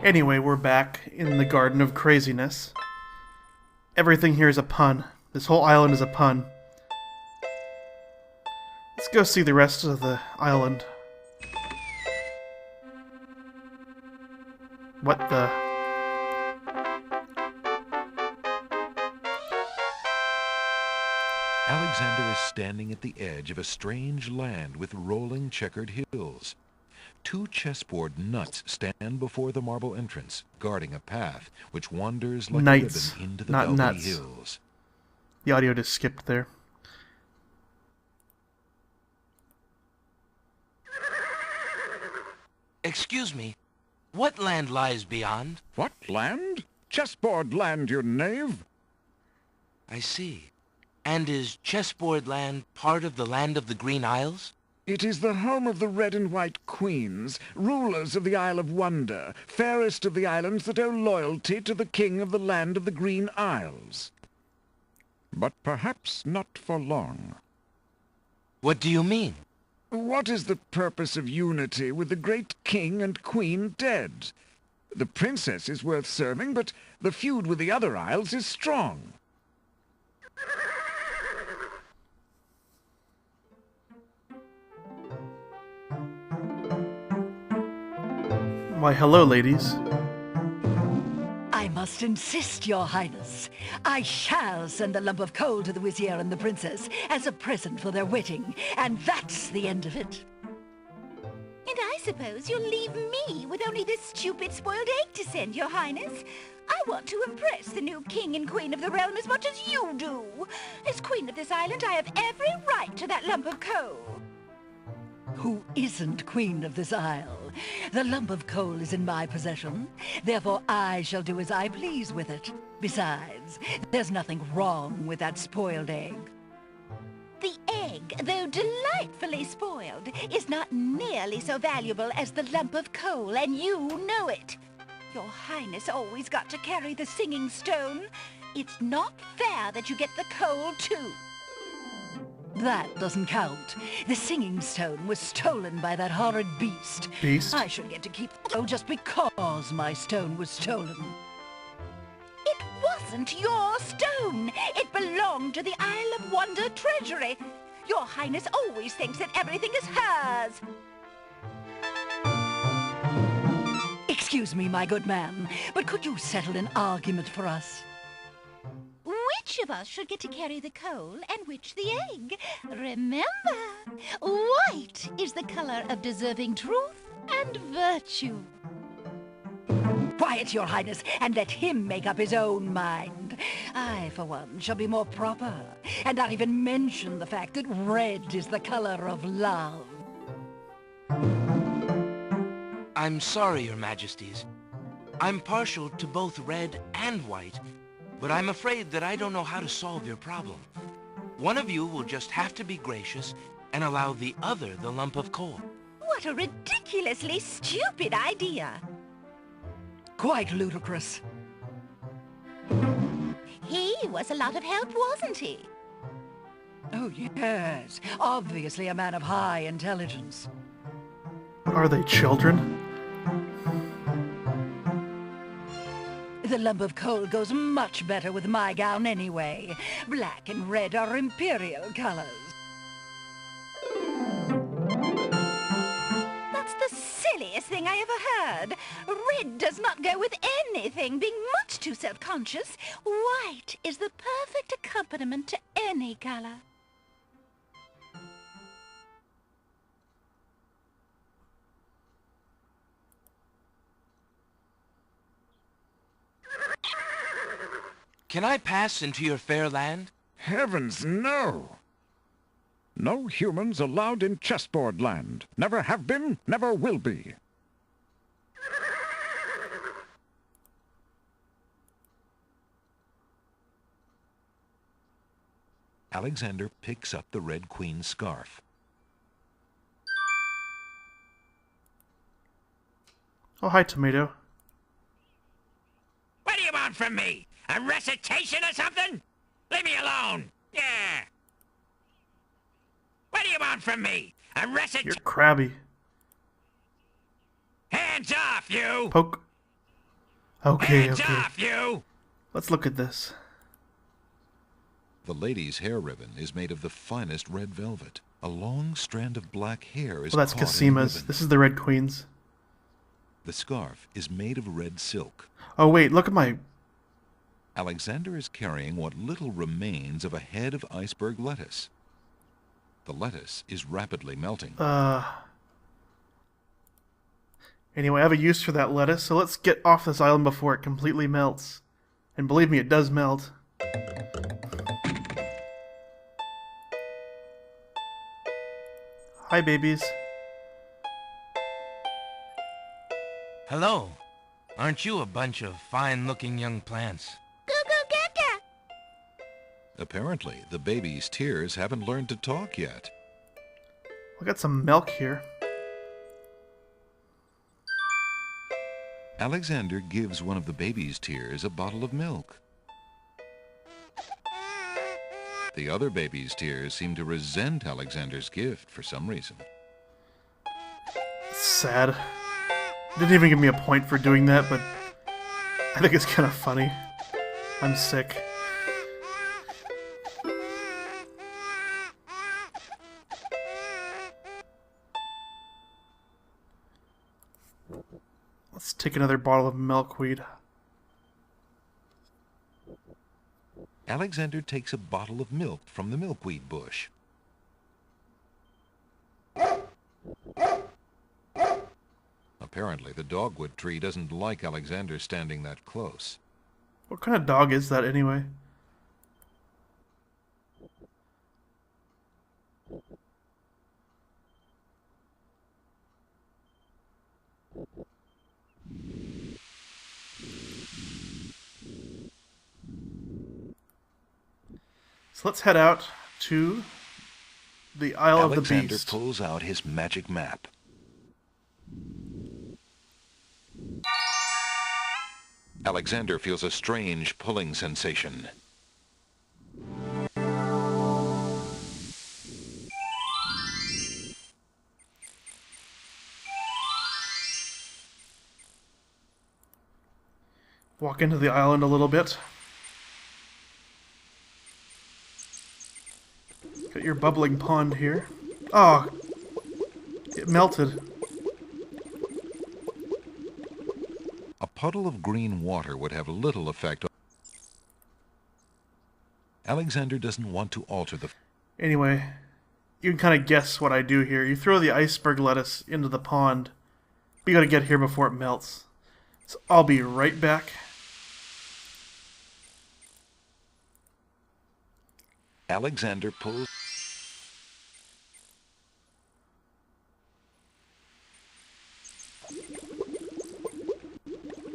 Anyway, we're back in the Garden of Craziness. Everything here is a pun. This whole island is a pun. Let's go see the rest of the island. What the... Alexander is standing at the edge of a strange land with rolling checkered hills. Two chessboard nuts stand before the marble entrance, guarding a path which wanders like Knights, a ribbon into the not velvety nuts. hills. The audio just skipped there. Excuse me, what land lies beyond? What land? Chessboard land, you knave. I see. And is chessboard land part of the land of the Green Isles? It is the home of the red and white queens, rulers of the Isle of Wonder, fairest of the islands that owe loyalty to the king of the land of the Green Isles. But perhaps not for long. What do you mean? What is the purpose of unity with the great king and queen dead? The princess is worth serving, but the feud with the other isles is strong. Why, hello, ladies. I must insist, Your Highness. I shall send a lump of coal to the wazir and the princess as a present for their wedding, and that's the end of it. And I suppose you'll leave me with only this stupid spoiled egg to send, Your Highness. I want to impress the new king and queen of the realm as much as you do. As queen of this island, I have every right to that lump of coal. Who isn't queen of this isle? The lump of coal is in my possession. Therefore, I shall do as I please with it. Besides, there's nothing wrong with that spoiled egg. The egg, though delightfully spoiled, is not nearly so valuable as the lump of coal, and you know it. Your Highness always got to carry the singing stone. It's not fair that you get the coal, too. That doesn't count. The singing stone was stolen by that horrid beast. Beast? I should get to keep the coal just because my stone was stolen. It wasn't your stone. It belonged to the Isle of Wonder treasury. Your Highness always thinks that everything is hers. Excuse me, my good man, but could you settle an argument for us? Which of us should get to carry the coal and which the egg? Remember, white is the color of deserving truth and virtue. Quiet, Your Highness, and let him make up his own mind. I, for one, shall be more proper, and not even mention the fact that red is the color of love. I'm sorry, Your Majesties. I'm partial to both red and white, but I'm afraid that I don't know how to solve your problem. One of you will just have to be gracious and allow the other the lump of coal. What a ridiculously stupid idea. Quite ludicrous. He was a lot of help, wasn't he? Oh, yes. Obviously a man of high intelligence. Are they children? The lump of coal goes much better with my gown anyway. Black and red are imperial colors. That's the silliest thing I ever heard. Red does not go with anything, being much too self-conscious. White is the perfect accompaniment to any color. Can I pass into your fair land? Heavens, no! No humans allowed in chessboard land. Never have been, never will be. Alexander picks up the Red Queen's scarf. Oh, hi, Tomato. What do you want from me? A recitation or something? Leave me alone! Yeah! What do you want from me? A You're recitation? crabby. Hands off, you! Poke. Okay, Hands okay. off, you! Let's look at this. The lady's hair ribbon is made of the finest red velvet. A long strand of black hair is Well, that's caught in the Casima's. ribbon. This is the Red Queen's. The scarf is made of red silk. Oh, wait, look at my... Alexander is carrying what little remains of a head of iceberg lettuce. The lettuce is rapidly melting. Anyway, I have a use for that lettuce, so let's get off this island before it completely melts. And believe me, it does melt. Hi, babies. Hello. Aren't you a bunch of fine-looking young plants? Apparently, the baby's tears haven't learned to talk yet. I got some milk here. Alexander gives one of the baby's tears a bottle of milk. The other baby's tears seem to resent Alexander's gift for some reason. Sad. Didn't even give me a point for doing that, but I think it's kind of funny. I'm sick. Let's take another bottle of milkweed. Alexander takes a bottle of milk from the milkweed bush. Apparently, the dogwood tree doesn't like Alexander standing that close. What kind of dog is that anyway? So let's head out to the Isle of the Alexander Beast. pulls out his magic map. Alexander feels a strange pulling sensation. Walk into the island a little bit. Got your bubbling pond here. Oh, it melted. A puddle of green water would have little effect on... Alexander doesn't want to alter the... Anyway, you can kind of guess what I do here. You throw the iceberg lettuce into the pond, but you gotta get here before it melts. So I'll be right back. Alexander pulls...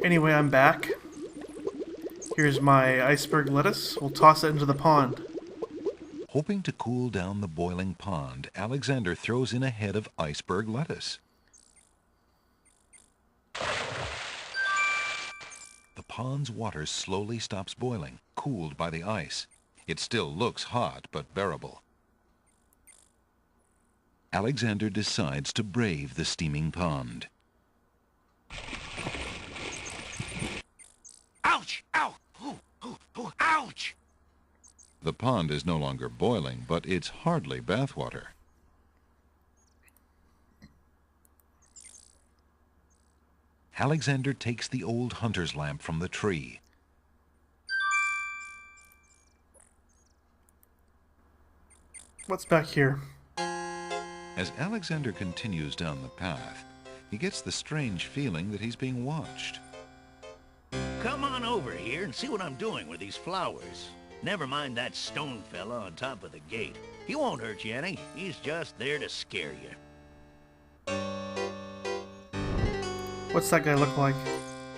Anyway, I'm back. Here's my iceberg lettuce. We'll toss it into the pond. Hoping to cool down the boiling pond, Alexander throws in a head of iceberg lettuce. The pond's water slowly stops boiling, cooled by the ice. It still looks hot, but bearable. Alexander decides to brave the steaming pond. Ouch! Ow! Ooh, ooh, ooh, ouch! The pond is no longer boiling, but it's hardly bathwater. Alexander takes the old hunter's lamp from the tree. What's back here? As Alexander continues down the path, he gets the strange feeling that he's being watched. Come on over here and see what I'm doing with these flowers. Never mind that stone fella on top of the gate. He won't hurt you any. He's just there to scare you. What's that guy look like?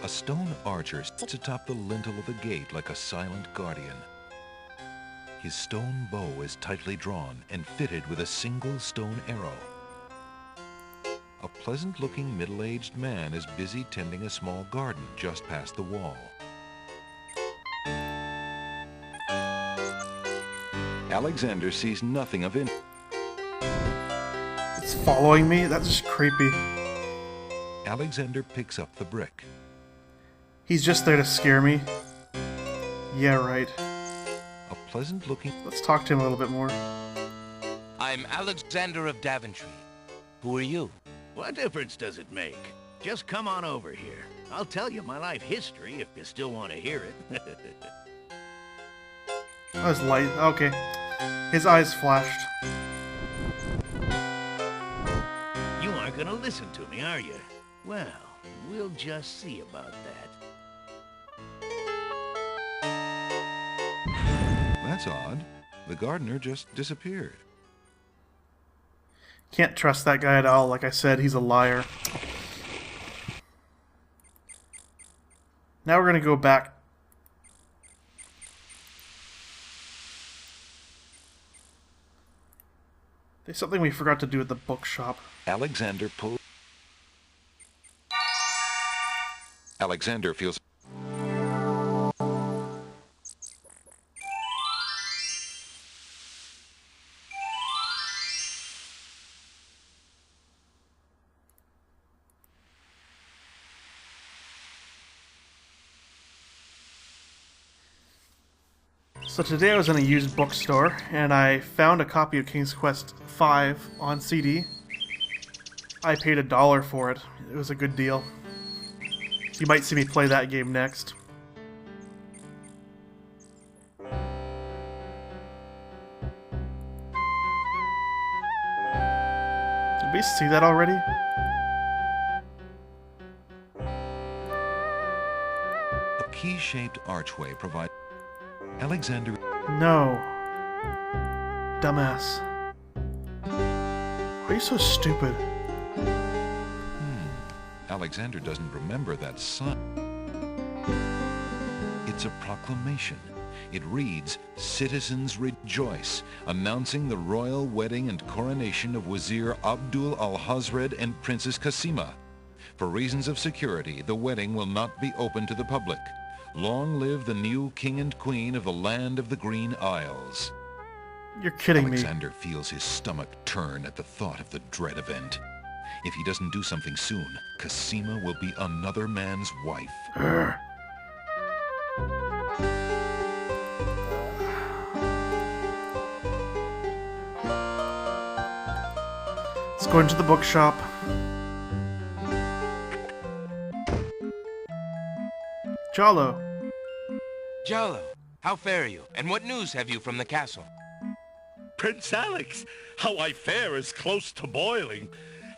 A stone archer sits atop the lintel of the gate like a silent guardian. His stone bow is tightly drawn and fitted with a single stone arrow. A pleasant-looking middle-aged man is busy tending a small garden just past the wall. Alexander sees nothing of it. It's following me? That's just creepy. Alexander picks up the brick. He's just there to scare me. Yeah, right. A pleasant-looking... Let's talk to him a little bit more. I'm Alexander of Daventry. Who are you? What difference does it make? Just come on over here. I'll tell you my life history if you still want to hear it. Oh, his light. Okay. His eyes flashed. You aren't gonna listen to me, are you? Well, we'll just see about that. That's odd. The gardener just disappeared. Can't trust that guy at all. Like I said, he's a liar. Now we're gonna go back. There's something we forgot to do at the bookshop. Alexander feels... So today I was in a used bookstore, and I found a copy of King's Quest V on CD. I paid $1 for it. It was a good deal. You might see me play that game next. Did we see that already? A key-shaped archway provides... Alexander... No. Dumbass. Why are you so stupid? Alexander doesn't remember that sign. It's a proclamation. It reads, "Citizens rejoice, announcing the royal wedding and coronation of Wazir Abdul al-Hazred and Princess Kasima. For reasons of security, the wedding will not be open to the public. Long live the new king and queen of the land of the Green Isles." You're kidding me. Alexander feels his stomach turn at the thought of the dread event. If he doesn't do something soon, Kasima will be another man's wife. Urgh. Let's go into the bookshop. Jalo. Jalo, how fare you? And what news have you from the castle? Prince Alex, how I fare is close to boiling.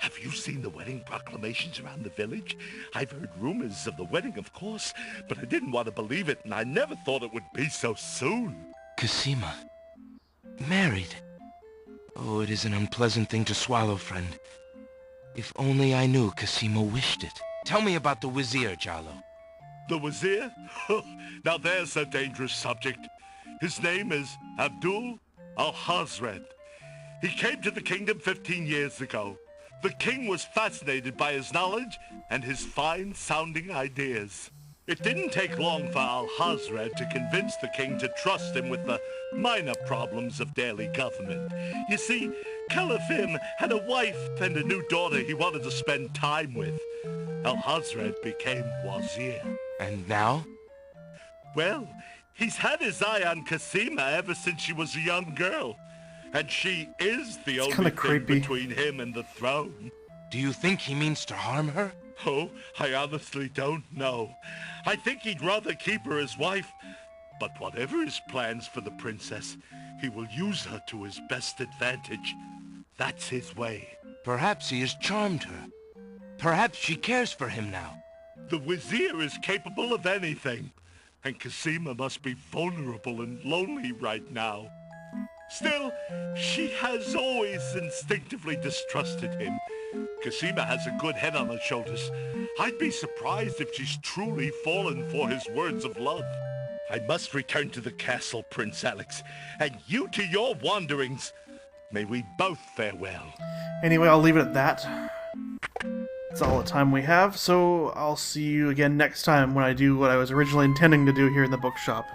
Have you seen the wedding proclamations around the village? I've heard rumors of the wedding, of course, but I didn't want to believe it, and I never thought it would be so soon. Kasima. Married. Oh, it is an unpleasant thing to swallow, friend. If only I knew Kasima wished it. Tell me about the Wazir, Jalo. The Wazir? Now there's a dangerous subject. His name is Abdul al-Hazred. He came to the kingdom 15 years ago. The king was fascinated by his knowledge and his fine-sounding ideas. It didn't take long for al-Hazred to convince the king to trust him with the minor problems of daily government. You see, Calafim had a wife and a new daughter he wanted to spend time with. Al-Hazred became Wazir. And now? Well, he's had his eye on Kasima ever since she was a young girl. And she is the only thing creepy. between him and the throne. Do you think he means to harm her? Oh, I honestly don't know. I think he'd rather keep her as wife. But whatever his plans for the princess, he will use her to his best advantage. That's his way. Perhaps he has charmed her. Perhaps she cares for him now. The Wazir is capable of anything. And Kasima must be vulnerable and lonely right now. Still, she has always instinctively distrusted him. Kasima has a good head on her shoulders. I'd be surprised if she's truly fallen for his words of love. I must return to the castle, Prince Alex, and you to your wanderings. May we both fare well. Anyway, I'll leave it at that. That's all the time we have, so I'll see you again next time when I do what I was originally intending to do here in the bookshop.